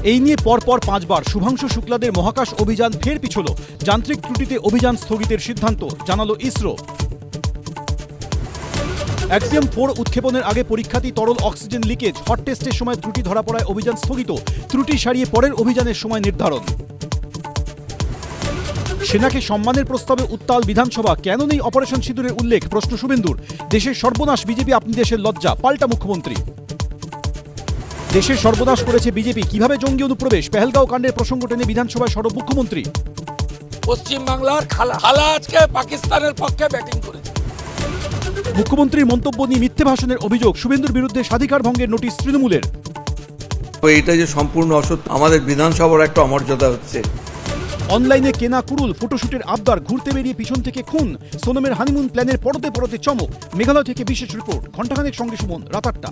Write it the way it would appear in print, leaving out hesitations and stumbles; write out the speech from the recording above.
এই নিয়ে পরপর 5 বার শুভাংশু শুক্লাদের মহাকাশ অভিযান ফের পিছল। যান্ত্রিক ত্রুটিতে অভিযান স্থগিতের সিদ্ধান্ত জানালো ইসরো। অ্যাক্সিয়াম 4 উৎক্ষেপণের আগে পরীক্ষার্থী তরল অক্সিজেন লিকেজ, হট টেস্টের সময় ত্রুটি ধরা পড়ায় অভিযান স্থগিত। ত্রুটি সারিয়ে পরের অভিযানের সময় নির্ধারণ। সেনাকে সম্মানের প্রস্তাবে উত্তাল বিধানসভা, কেন নেই অপারেশন সিঁদুরের উল্লেখ, প্রশ্ন শুভেন্দুর। দেশের সর্বনাশ, বিজেপি আপনি দেশের লজ্জা, পাল্টা মুখ্যমন্ত্রী। দেশের সর্বনাশ করেছে বিজেপি, কিভাবে জঙ্গি অনুপ্রবেশ, পেহেলগাঁও কাণ্ডের প্রসঙ্গ টেনে বিধানসভায় সরব মুখ্যমন্ত্রী। পশ্চিম বাংলার খালা আজকে পাকিস্তানের পক্ষে ব্যাটিং করেছে। মুখ্যমন্ত্রীর মন্তব্য নিয়ে মিথ্যে ভাষণের অভিযোগ, শুভেন্দুর বিরুদ্ধে স্বাধিকার ভঙ্গের নোটিশ তৃণমূলের। এটা যে সম্পূর্ণ অসত্য, আমাদের বিধানসভার একটা অমর্যাদা হচ্ছে। অনলাইনে কেনা কুড়ুল, ফটোশুটের আবদার, ঘুরতে বেরিয়ে পিছন থেকে খুন। সোনমের হানিমুন প্ল্যানের পরতে পরতে চমক। মেঘালয় থেকে বিশেষ রিপোর্ট। ঘণ্টাখানেক সঙ্গে সুমন, রাত 8টা।